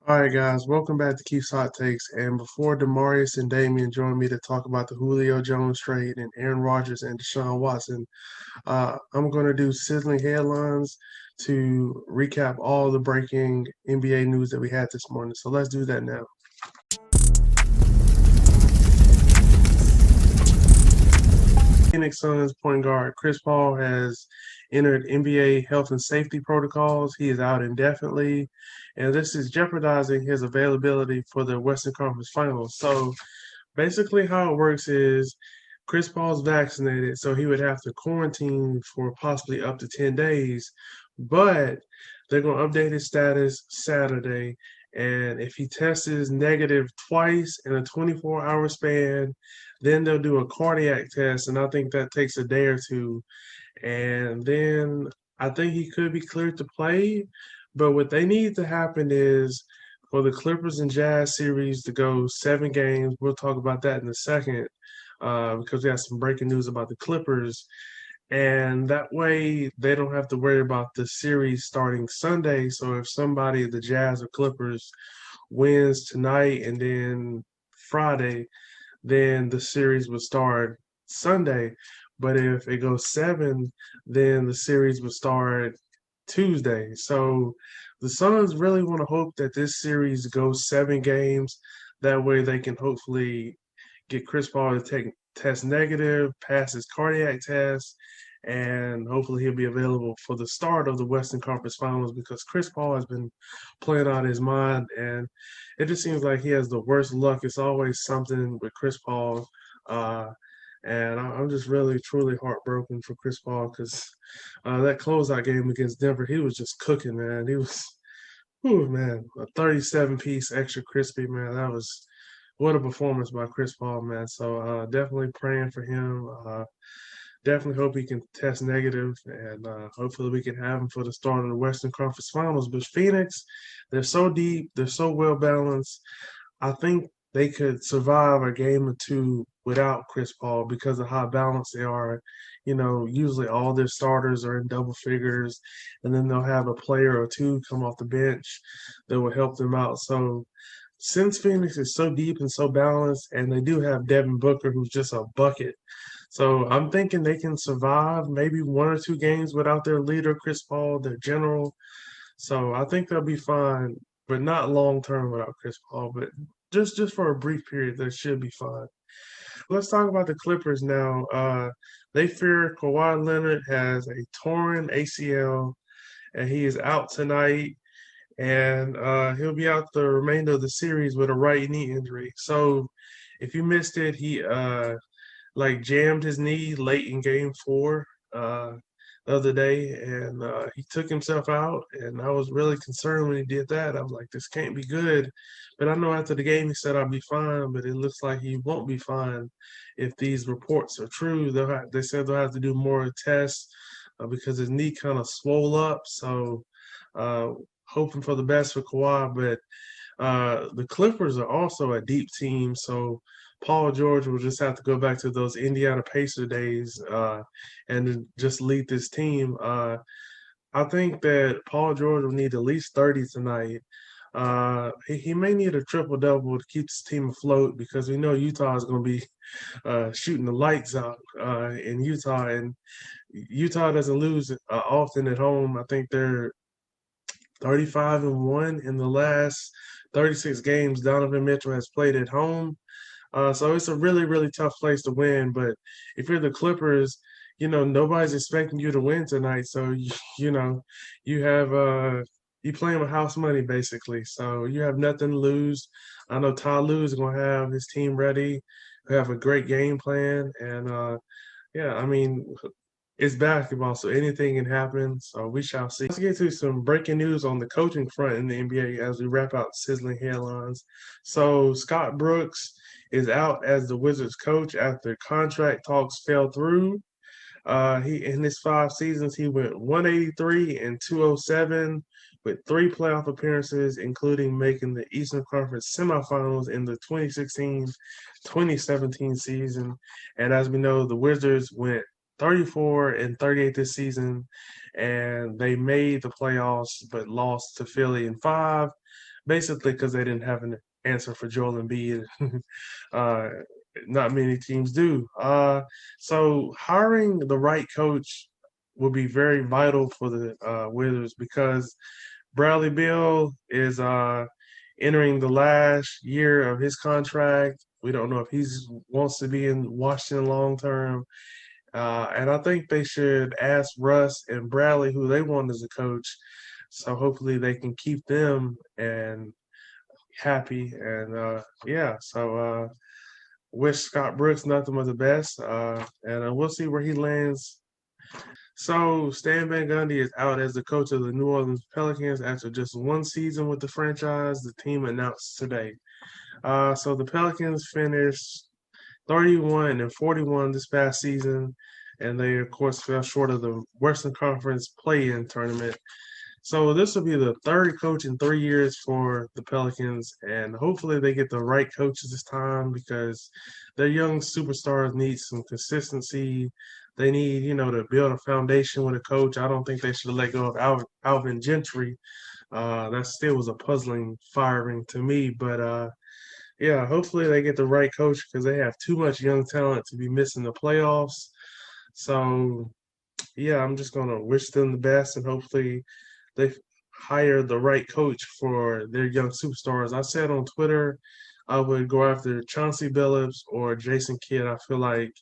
All right, guys, welcome back to Keith's Hot Takes. And before Demarius and Damian join me to talk about the Julio Jones trade and Aaron Rodgers and Deshaun Watson, I'm going to do sizzling headlines to recap all the breaking NBA news that we had this morning. So let's do that now. Phoenix Suns point guard Chris Paul has entered NBA health and safety protocols. He is out indefinitely, and this is jeopardizing his availability for the Western Conference Finals. So basically, how it works is Chris Paul's vaccinated, so he would have to quarantine for possibly up to 10 days. But they're going to update his status Saturday. And if he tests negative twice in a 24-hour span, then they'll do a cardiac test. And I think that takes a day or two. And then I think he could be cleared to play. But what they need to happen is for the Clippers and Jazz series to go 7 games. We'll talk about that in a second because we have some breaking news about the Clippers. And that way they don't have to worry about the series starting Sunday. So if somebody, the Jazz or Clippers, wins tonight and then Friday, then the series would start Sunday. But if it goes 7, then the series would start Tuesday. So the Suns really want to hope that this series goes 7 games. That way they can hopefully get Chris Paul to test negative, pass his cardiac test, and hopefully he'll be available for the start of the Western Conference Finals because Chris Paul has been playing out his mind, and it just seems like he has the worst luck. It's always something with Chris Paul. Uh, and I'm just really, truly heartbroken for Chris Paul because that closeout game against Denver, he was just cooking, man. He was, whew, man, a 37-piece extra crispy, man. That was what a performance by Chris Paul, man. So definitely praying for him. Definitely hope he can test negative, and hopefully we can have him for the start of the Western Conference Finals. But Phoenix, they're so deep, they're so well balanced. I think they could survive a game or two without Chris Paul because of how balanced they are. You know, usually all their starters are in double figures, and then they'll have a player or two come off the bench that will help them out. So since Phoenix is so deep and so balanced, and they do have Devin Booker, who's just a bucket. So I'm thinking they can survive maybe 1 or 2 games without their leader, Chris Paul, their general. So I think they'll be fine, but not long term without Chris Paul. But just for a brief period, they should be fine. Let's talk about the Clippers now. They fear Kawhi Leonard has a torn ACL, and he is out tonight, and he'll be out the remainder of the series with a right knee injury. So if you missed it, he like jammed his knee late in game 4 the other day, and he took himself out. And I was really concerned when he did that. I was like, this can't be good. But I know after the game he said I'll be fine, but it looks like he won't be fine if these reports are true. They said they'll have to do more tests because his knee kind of swole up. So hoping for the best for Kawhi, but the Clippers are also a deep team, so Paul George will just have to go back to those Indiana Pacer days and just lead this team. I think that Paul George will need at least 30 tonight. He may need a triple double to keep his team afloat because we know Utah is going to be shooting the lights out in Utah, and Utah doesn't lose often at home. I think they're 35-1 in the last 36 games Donovan Mitchell has played at home. So it's a really, really tough place to win. But if you're the Clippers, you know, nobody's expecting you to win tonight. So, you know, you have you playing with house money basically. So you have nothing to lose. I know Ty Lue is going to have his team ready, have a great game plan. And yeah, I mean, it's basketball, so anything can happen. So we shall see. Let's get to some breaking news on the coaching front in the NBA as we wrap out sizzling headlines. So Scott Brooks is out as the Wizards coach after contract talks fell through. He in his 5 seasons, he went 183 and 207 with 3 playoff appearances, including making the Eastern Conference semifinals in the 2016-2017 season. And as we know, the Wizards went 34 and 38 this season, and they made the playoffs but lost to Philly in 5. basically because they didn't have an answer for Joel Embiid. uh, Not many teams do. So hiring the right coach will be very vital for the Wizards because Bradley Beal is entering the last year of his contract. We don't know if he wants to be in Washington long term. And I think they should ask Russ and Bradley who they want as a coach. So hopefully they can keep them and happy. And wish Scott Brooks nothing but the best. And we'll see where he lands. So Stan Van Gundy is out as the coach of the New Orleans Pelicans after just one season with the franchise. The team announced today. So the Pelicans finished 31-41 this past season, and they of course fell short of the Western Conference play-in tournament. So this will be the third coach in 3 years for the Pelicans, and hopefully they get the right coaches this time because their young superstars need some consistency. They need, to build a foundation with a coach. I don't think they should let go of Alvin Gentry. That still was a puzzling firing to me, but hopefully they get the right coach because they have too much young talent to be missing the playoffs. So, I'm just going to wish them the best and hopefully they hire the right coach for their young superstars. I said on Twitter I would go after Chauncey Billups or Jason Kidd. I feel like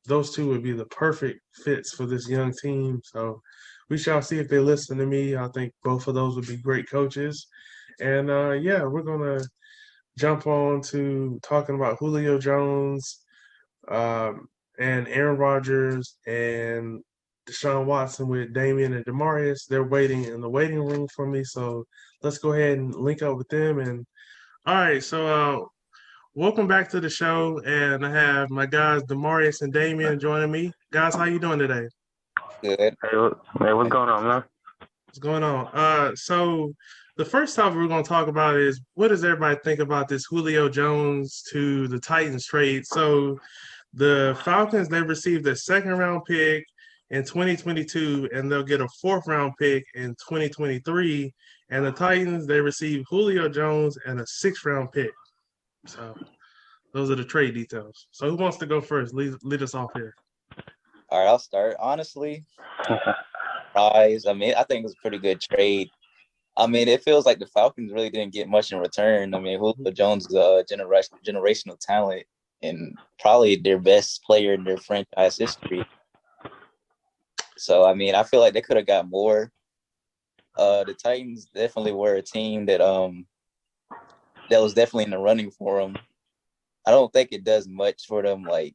those two would be the perfect fits for this young team. So we shall see if they listen to me. I think both of those would be great coaches. And we're gonna jump on to talking about Julio Jones and Aaron Rodgers and Deshaun Watson with Damian and Demarius. They're waiting in the waiting room for me, so let's go ahead and link up with them. And all right, so welcome back to the show, and I have my guys Demarius and Damian joining me. Guys, how you doing today? Good. Hey, what's going on, man? What's going on? So the first topic we're going to talk about is what does everybody think about this Julio Jones to the Titans trade? So the Falcons, they received a second-round pick in 2022, and they'll get a fourth-round pick in 2023. And the Titans, they received Julio Jones and a sixth-round pick. So those are the trade details. So who wants to go first? Lead us off here. All right, I'll start. Honestly, I think it was a pretty good trade. It feels like the Falcons really didn't get much in return. Julio Jones is a generational talent and probably their best player in their franchise history. So, I feel like they could have got more. The Titans definitely were a team that was definitely in the running for them. I don't think it does much for them, like,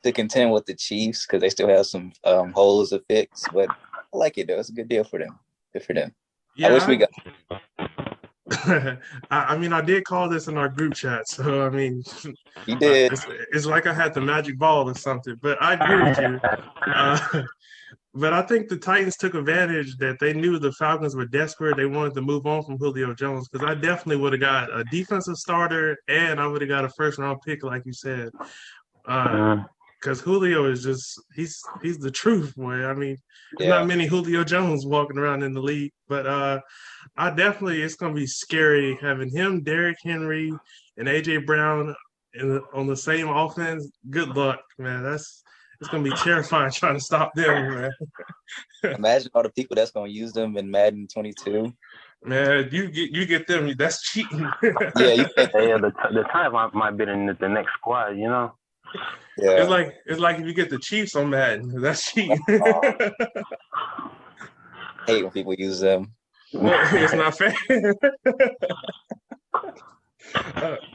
to contend with the Chiefs because they still have some holes to fix. But I like it, though. It's a good deal for them. Good for them. Yeah, I wish we got. I did call this in our group chat, so You did. It's like I had the magic ball or something. But I agree with you. But I think the Titans took advantage that they knew the Falcons were desperate. They wanted to move on from Julio Jones because I definitely would have got a defensive starter and I would have got a first-round pick, like you said. Because Julio is he's the truth, boy. There's not many Julio Jones walking around in the league, but it's going to be scary having him, Derrick Henry, and A.J. Brown on the same offense. Good luck, man. It's going to be terrifying trying to stop them, man. Imagine all the people that's going to use them in Madden 22. Man, you get them. That's cheating. Yeah, the Titans might be in the next squad, Yeah. It's like if you get the Chiefs on Madden, that's cheating. Hate when people use them. It's not fair.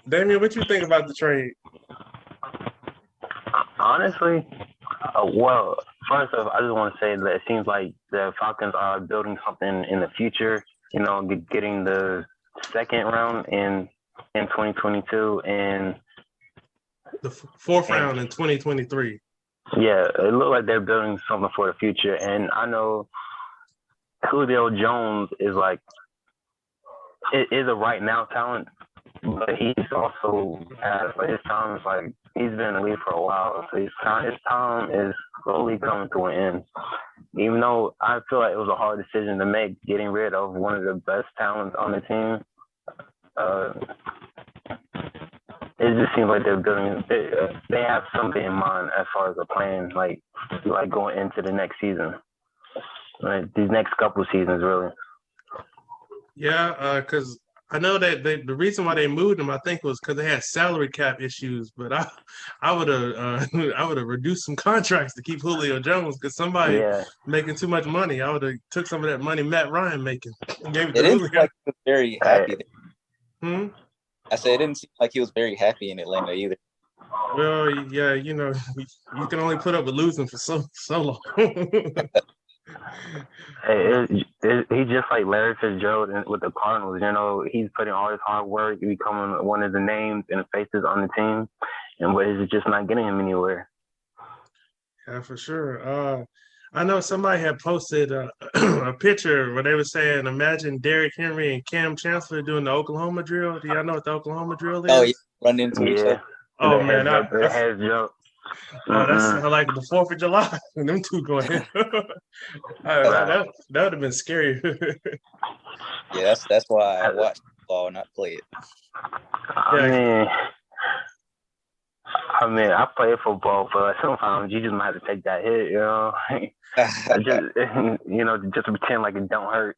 Damian, what you think about the trade? Honestly, well, first off, I just want to say that it seems like the Falcons are building something in the future. Getting the second round in 2022 and the fourth round in 2023. Yeah, it looks like they're building something for the future. And I know Julio Jones is a right now talent, but he's also has his time is like he's been in the league for a while. So his time is slowly coming to an end. Even though I feel like it was a hard decision to make, getting rid of one of the best talents on the team, it just seems like they're building. They have something in mind as far as a plan, like going into the next season, like these next couple seasons, really. Yeah, because I know that the reason why they moved him, I think, was because they had salary cap issues. But I would have I would have reduced some contracts to keep Julio Jones because somebody making too much money. I would have took some of that money Matt Ryan making and gave it to didn't Julio. seem like he was very happy. I said it didn't seem like he was very happy in Atlanta either. Well, yeah, you know, you can only put up with losing for so long. He's just like Larry Fitzgerald with the Cardinals. You know, he's putting all his hard work, becoming one of the names and the faces on the team, but it's just not getting him anywhere. Yeah, for sure. I know somebody had posted a picture where they were saying, imagine Derrick Henry and Cam Chancellor doing the Oklahoma drill. Do y'all know what the Oklahoma drill is? Oh, yeah, run into each other. Oh, man. Head jump. That's like the 4th of July. Them two going in. That would have been scary. Yeah, that's why I watch football, not play it. I mean, I play football, but sometimes you just might have to take that hit, you know. Just pretend like it don't hurt.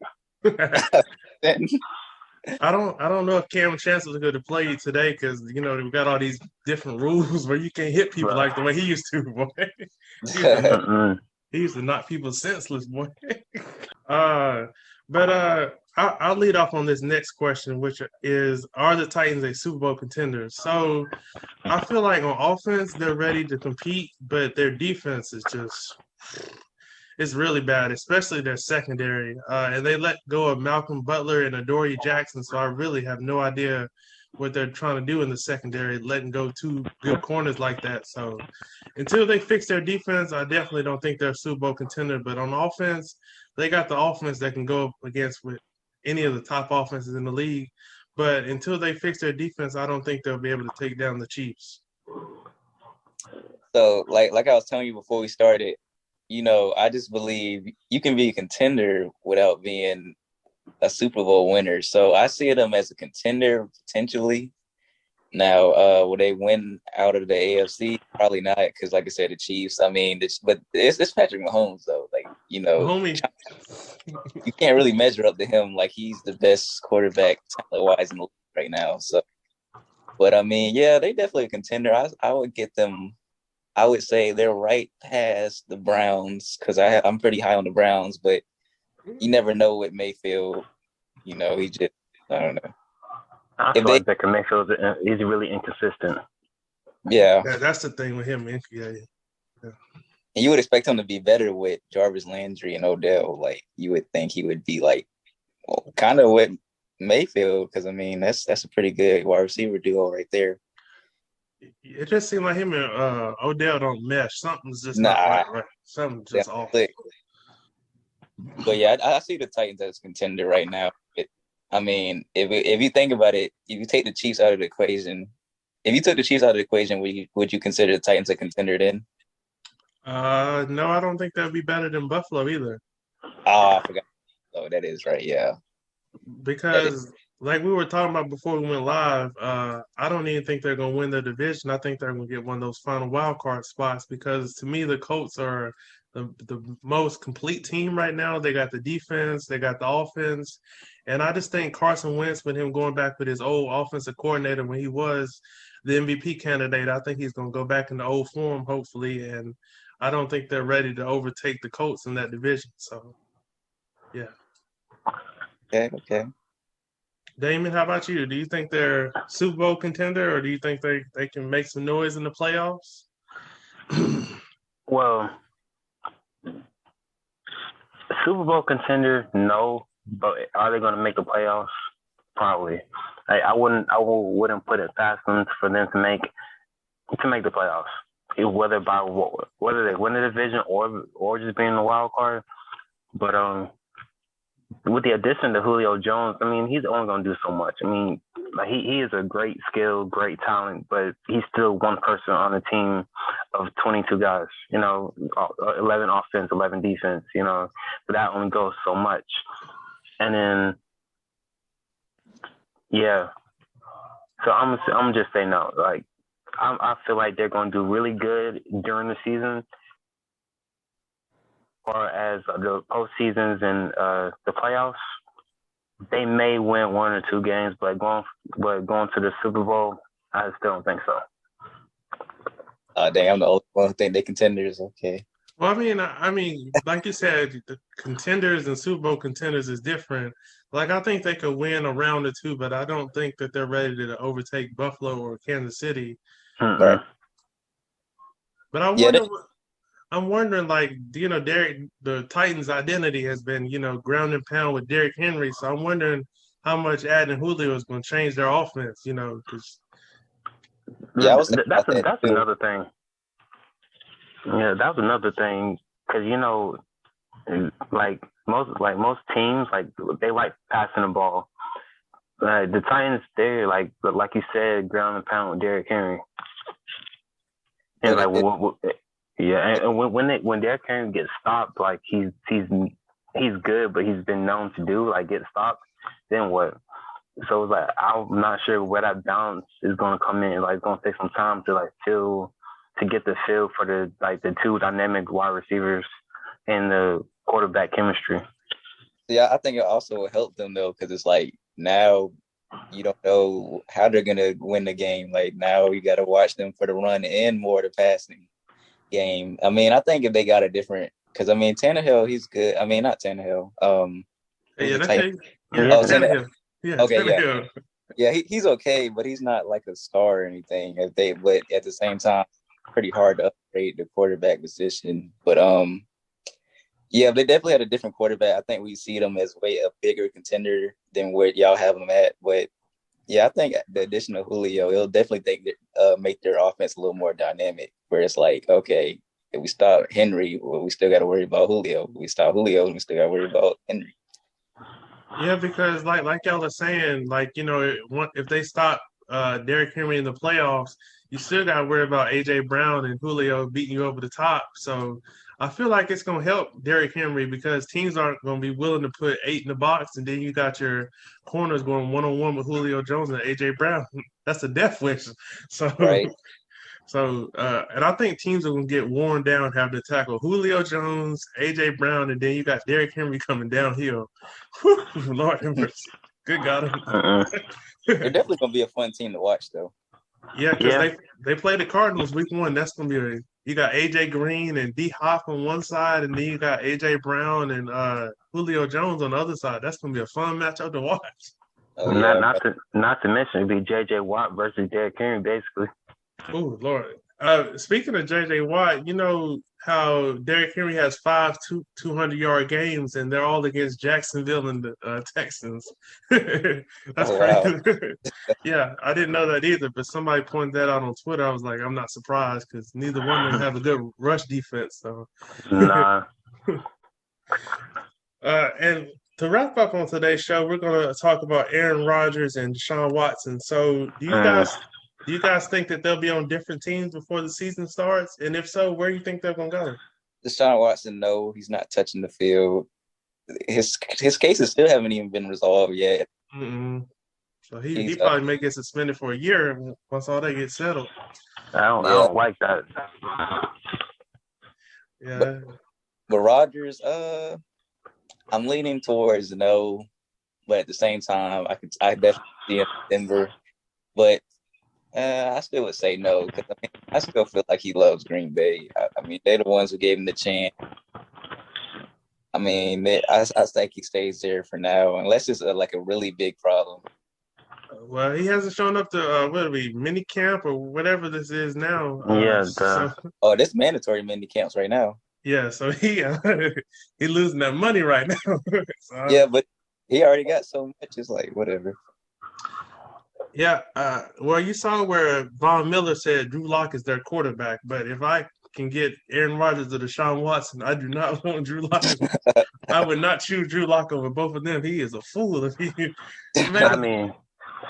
I don't know if Cam Chancellor's going to play today because we've got all these different rules where you can't hit people like the way he used to, boy. He used to knock people senseless, boy. But I'll lead off on this next question, which is, are the Titans a Super Bowl contender? So I feel like on offense, they're ready to compete, but their defense is just it's really bad, especially their secondary. And they let go of Malcolm Butler and Adoree Jackson, so I really have no idea what they're trying to do in the secondary, letting go 2 good corners like that. So until they fix their defense, I definitely don't think they're a Super Bowl contender. But on offense, they got the offense that can go up against with any of the top offenses in the league. But until they fix their defense, I don't think they'll be able to take down the Chiefs. So, like I was telling you before we started, I just believe you can be a contender without being a Super Bowl winner. So I see them as a contender potentially. Now, will they win out of the AFC? Probably not, because like I said, the Chiefs. I mean, but it's Patrick Mahomes though. Homie. You can't really measure up to him. Like, he's the best quarterback talent-wise in the league right now. So, but I mean, yeah, they definitely a contender. I would get them. I would say they're right past the Browns because I'm pretty high on the Browns, but you never know with Mayfield. He just, I don't know. I feel like Baker Mayfield is really inconsistent. Yeah. That's the thing with him. Yeah. And you would expect him to be better with Jarvis Landry and Odell. Like, you would think he would be kind of with Mayfield because, I mean, that's a pretty good wide receiver duo right there. It just seemed like him and Odell don't mesh. Something's just not right. Something's just off. But yeah, I see the Titans as a contender right now. I mean, if you think about it, if you take the Chiefs out of the equation, would you consider the Titans a contender then? No, I don't think that would be better than Buffalo either. Oh, I forgot. Oh, that is right, yeah. Because like we were talking about before we went live, I don't even think they're going to win their division. I think they're going to get one of those final wild card spots because to me the Colts are the most complete team right now. They got the defense, they got the offense, and I just think Carson Wentz, with him going back with his old offensive coordinator when he was the MVP candidate, I think he's going to go back in the old form hopefully, and I don't think they're ready to overtake the Colts in that division. So, yeah. Okay. Damon, how about you? Do you think they're Super Bowl contender, or do you think they can make some noise in the playoffs? Well, Super Bowl contender, no. But are they going to make the playoffs? Probably. I wouldn't put it past them for them to make the playoffs. Whether they win the division or just being the wild card. But with the addition to Julio Jones, I mean, he's only going to do so much. I mean, like he is a great skill, great talent, but he's still one person on the team of 22 guys. 11 offense, 11 defense. But that only goes so much. And then, yeah. So I'm just saying no. Like, I feel like they're going to do really good during the season, or as the postseasons and the playoffs. They may win 1 or 2 games, but going to the Super Bowl, I still don't think so. Dang, I'm the only one who think they contenders. Okay. Well, I mean, like you said, the contenders and Super Bowl contenders is different. Like, I think they could win a round or 2, but I don't think that they're ready to overtake Buffalo or Kansas City. Right. But I'm wondering, like, the Titans' identity has been, ground and pound with Derrick Henry. So I'm wondering how much adding Julio is going to change their offense, because. Yeah, that's another thing. Yeah, that was another thing because like most teams, like they like passing the ball. The Titans, they're like you said, ground and pound with Derrick Henry. And and when Derrick Henry gets stopped, like he's good, but he's been known to do like get stopped. Then what? So it's like I'm not sure where that balance is going to come in. Like it's going to take some time to get the feel for the two dynamic wide receivers and the quarterback chemistry. Yeah, I think it also will help them though, because it's like now you don't know how they're gonna win the game. Like now you got to watch them for the run and more the passing game. I mean, I think if they got a different, because I mean Tannehill, he's good. I mean, not Tannehill. Tannehill. Yeah, okay, Tannehill. Yeah, he's okay, but he's not like a star or anything. But at the same time, pretty hard to upgrade the quarterback position. But yeah, they definitely had a different quarterback. I think we see them as way a bigger contender than where y'all have them at. But yeah, I think the addition of Julio, it'll definitely make their offense a little more dynamic. Where it's like, okay, if we stop Henry, well, we still got to worry about Julio. If we stop Julio, we still got to worry about Henry. Yeah, because like y'all are saying, like, if they stop Derrick Henry in the playoffs, you still got to worry about A.J. Brown and Julio beating you over the top. So I feel like it's going to help Derrick Henry because teams aren't going to be willing to put 8 in the box, and then you got your corners going one-on-one with Julio Jones and A.J. Brown. That's a death wish. So, right. So, and I think teams are going to get worn down having to tackle Julio Jones, A.J. Brown, and then you got Derrick Henry coming downhill. Whew, Lord have mercy. Good God. They're definitely going to be a fun team to watch, though. Yeah, because they play the Cardinals week 1. That's going to be you got A.J. Green and D. Hop on one side, and then you got A.J. Brown and Julio Jones on the other side. That's going to be a fun matchup to watch. Oh, yeah. Not to mention it'd be J.J. Watt versus Derrick Henry, basically. Oh, Lord. Speaking of J.J. Watt, you know how Derrick Henry has 5 200-yard games, and they're all against Jacksonville and the Texans. That's crazy. Wow. Yeah, I didn't know that either, but somebody pointed that out on Twitter. I was like, I'm not surprised because neither one of them have a good rush defense. So. Nah. And to wrap up on today's show, we're going to talk about Aaron Rodgers and Deshaun Watson. So do you guys think that they'll be on different teams before the season starts? And if so, where do you think they're going to go? Deshaun Watson, no, he's not touching the field. His cases still haven't even been resolved yet. Mm-mm. So he probably may get suspended for a year once all that gets settled. I don't like that. Yeah. But Rodgers, I'm leaning towards no, but at the same time, I definitely see him in Denver. But I still would say no because I still feel like he loves Green Bay. I mean, they're the ones who gave him the chance. I mean, I think he stays there for now, unless it's like a really big problem. Well, he hasn't shown up to mini camp or whatever this is now. This mandatory mini camps right now. Yeah, so he losing that money right now. So, yeah, but he already got so much. It's like whatever. Yeah, well, you saw where Von Miller said Drew Lock is their quarterback, but if I can get Aaron Rodgers or Deshaun Watson, I do not want Drew Lock. I would not choose Drew Lock over both of them. He is a fool. I mean,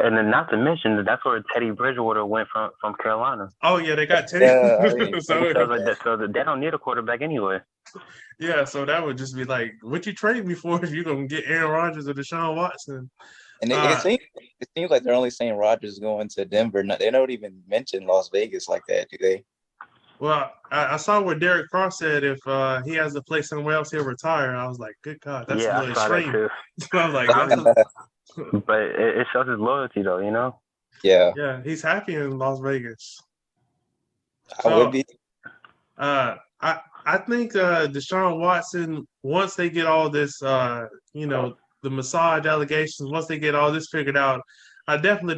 And then not to mention that's where Teddy Bridgewater went from Carolina. Oh yeah, they got Teddy. So they don't need a quarterback anyway. Yeah, so that would just be like, what you trade me for if you're gonna get Aaron Rodgers or Deshaun Watson? And it seems like they're only saying Rodgers is going to Denver. They don't even mention Las Vegas like that, do they? Well, I saw what Derek Carr said. If he has to play somewhere else, he'll retire. I was like, good God, that's a little extreme. I was like, but it shows his loyalty, though, you know. Yeah. Yeah, he's happy in Las Vegas. I would be. I think Deshaun Watson, once they get all this, the massage allegations, once they get all this figured out, I definitely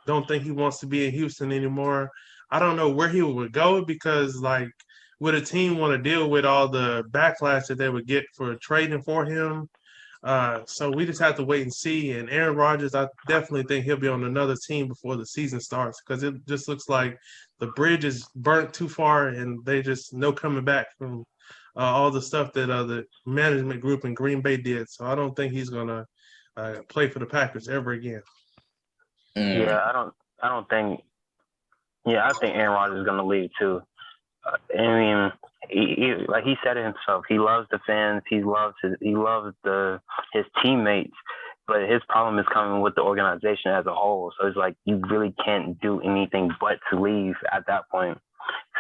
don't think he wants to be in Houston anymore. I don't know where he would go because, like, would a team want to deal with all the backlash that they would get for trading for him? So we just have to wait and see. And Aaron Rodgers, I definitely think he'll be on another team before the season starts because it just looks like the bridge is burnt too far and they just no coming back from all the stuff that the management group in Green Bay did. So I don't think he's going to play for the Packers ever again. Yeah, I don't think. Yeah, I think Aaron Rodgers is going to leave too. I mean, like he said it himself, he loves the fans, he loves his teammates, but his problem is coming with the organization as a whole. So it's like you really can't do anything but to leave at that point.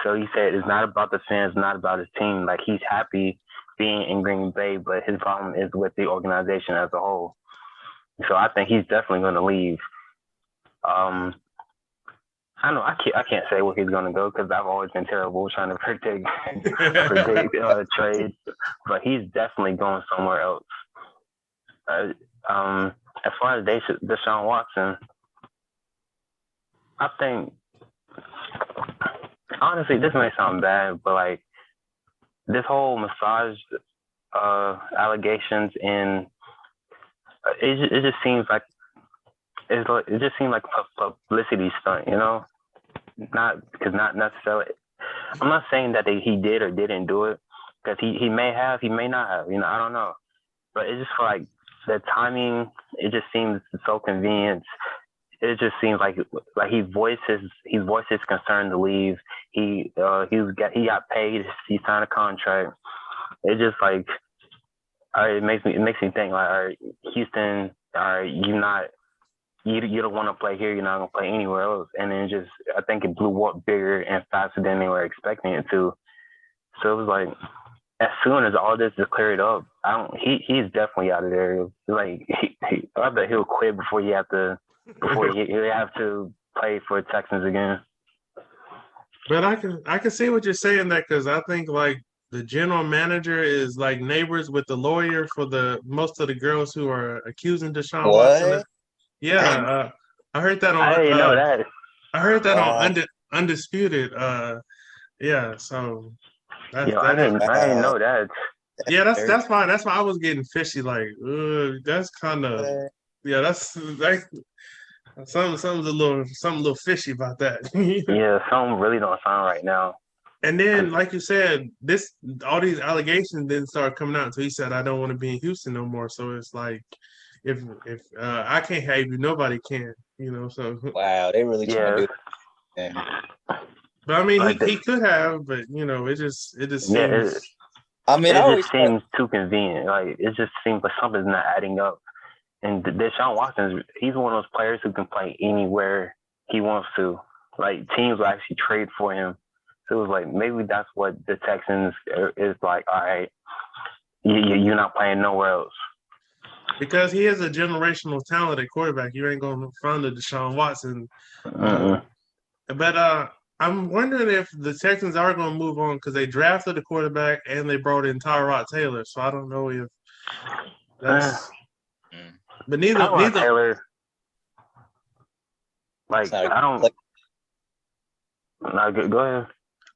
So he said it's not about the fans, not about his team. Like he's happy being in Green Bay, but his problem is with the organization as a whole. So I think he's definitely going to leave. I know I can't say where he's going to go because I've always been terrible trying to predict trades, but he's definitely going somewhere else. As far as Deshaun Watson, I think honestly this may sound bad, but like this whole massage allegations and it just seems like. It just seemed like a publicity stunt, you know? Not necessarily. I'm not saying that he did or didn't do it, because he may have, he may not have, you know, I don't know. But it's just like the timing, it just seems so convenient. It just seems like he voiced his concern to leave. He got paid, he signed a contract. It just like, it makes me think like, all right, Houston, all right, you don't want to play here, you're not going to play anywhere else. And then I think it blew up bigger and faster than they were expecting it to. So it was like, as soon as all this is cleared up, he's definitely out of there. Like, I bet he'll quit before you have to play for Texans again. But I can see what you're saying that because I think like the general manager is like neighbors with the lawyer for most of the girls who are accusing Deshaun Watson. Yeah, I heard that on. I didn't know that. I heard that on Undisputed. Yeah, so I didn't know that. Yeah, that's why I was getting fishy. Like, that's kind of that's like something's a little fishy about that. Yeah, something really don't sound right now. And then, like you said, all these allegations didn't start coming out until he said, "I don't want to be in Houston no more." So it's like. If I can't have you, nobody can, you know. So wow, they really trying to do it. But I mean, he could have, but you know, it just seems. Yeah, it just seems too convenient. Like it just seems like something's not adding up. And Deshaun Watson, he's one of those players who can play anywhere he wants to. Like teams will actually trade for him. So it was like maybe that's what the Texans is like. All right, you're not playing nowhere else. Because he is a generational talent at quarterback. You ain't going to find a Deshaun Watson. But I'm wondering if the Texans are going to move on because they drafted a quarterback and they brought in Tyrod Taylor. So I don't know if that's. But neither Taylor. Like I don't. Go ahead.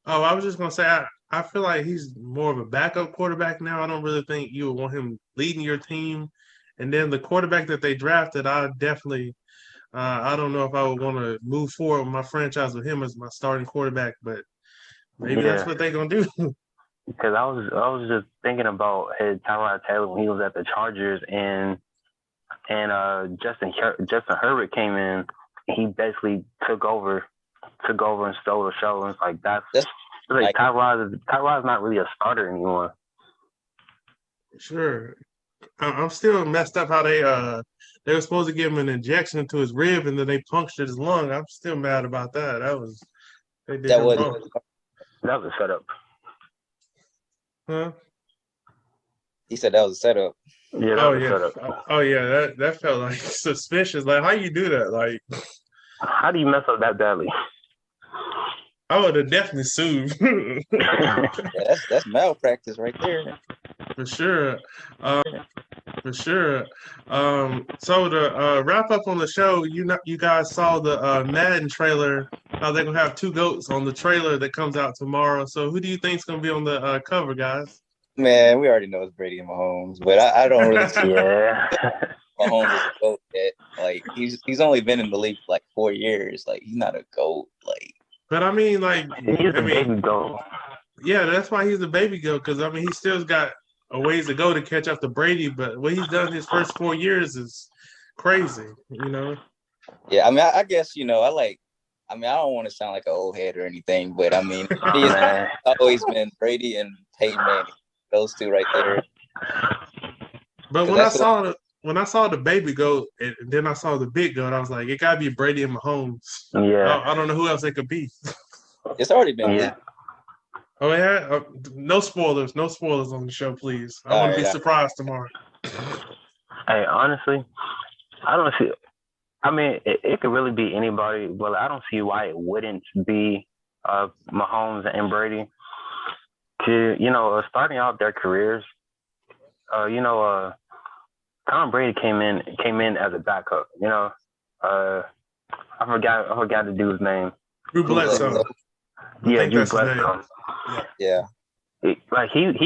Oh, I was just going to say I feel like he's more of a backup quarterback now. I don't really think you would want him leading your team. And then the quarterback that they drafted, I definitely I don't know if I would want to move forward with my franchise with him as my starting quarterback, but maybe that's what they're gonna do. Because I was just thinking about Tyrod Taylor when he was at the Chargers, and and Justin Herbert came in. He basically took over and stole the show. And it's like That's like Tyrod's not really a starter anymore. Sure. I'm still messed up how they were supposed to give him an injection into his rib and then they punctured his lung. I'm still mad about that. They did that him was wrong. That was a setup. Huh? he said that was a setup. Yeah, that was a setup. Oh yeah, that felt like suspicious. Like how you do that? Like how do you mess up that badly? I would have definitely sued. Yeah, that's malpractice right there. For sure. For sure. So to wrap up on the show, you guys saw the Madden trailer. How they're gonna have two goats on the trailer that comes out tomorrow. So who do you think's gonna be on the cover, guys? Man, we already know it's Brady and Mahomes, but I don't really see Yeah. Mahomes as a GOAT yet. Like he's only been in the league for like 4 years. Like he's not a GOAT. Like, But I mean, like, he's a baby goat. Yeah, that's why he's a baby goat. Because I mean, he still's got a ways to go to catch up to Brady. But what he's done his first 4 years is crazy. You know. yeah, I mean, I guess I don't want to sound like an old head or anything, but I mean, he's always been Brady and Peyton Manning. Those two right there. But when I saw the baby goat and then I saw the big goat, I was like, it gotta be Brady and Mahomes. Yeah. I don't know who else it could be. It's already been leaked. Oh yeah, no spoilers on the show, please. I want to be surprised tomorrow. Hey, honestly, I don't see. I mean, it could really be anybody, but I don't see why it wouldn't be Mahomes and Brady. Starting out their careers, Tom Brady came in as a backup. I forgot the dude's name. Drew Bledsoe. Yeah, Drew Bledsoe. Yeah. He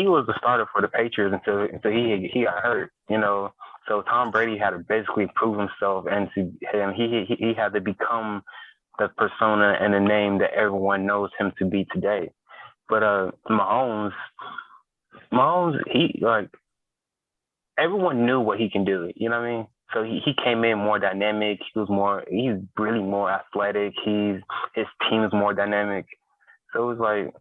was the starter for the Patriots until he got hurt. So Tom Brady had to basically prove himself, and he had to become the persona and the name that everyone knows him to be today. But Mahomes, everyone knew what he can do. You know what I mean? So he came in more dynamic. He's really more athletic. His team is more dynamic. So it was like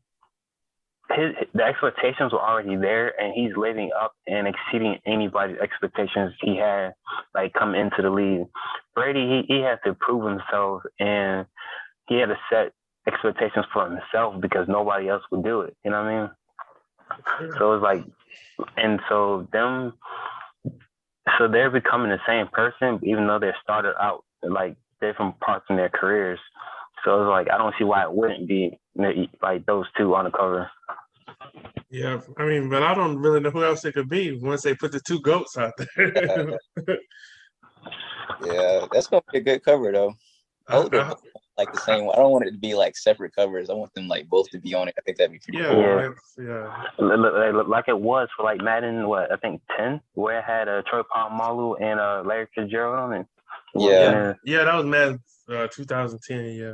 the expectations were already there, and he's living up and exceeding anybody's expectations he had come into the league. Brady, he had to prove himself, and he had to set expectations for himself because nobody else would do it. You know what I mean? So it's like, and so they're becoming the same person, even though they started out like different parts in their careers. So it's like, I don't see why it wouldn't be like those two on the cover. Yeah, I mean, but I don't really know who else it could be once they put the two goats out there. Yeah, that's gonna be a good cover though. Like the same. I don't want it to be like separate covers. I want them like both to be on it. I think that'd be pretty cool. Yeah. Like it was for like Madden, I think 10, where it had Troy Polamalu and Larry Fitzgerald on it. Yeah, that was Madden 2010. Yeah.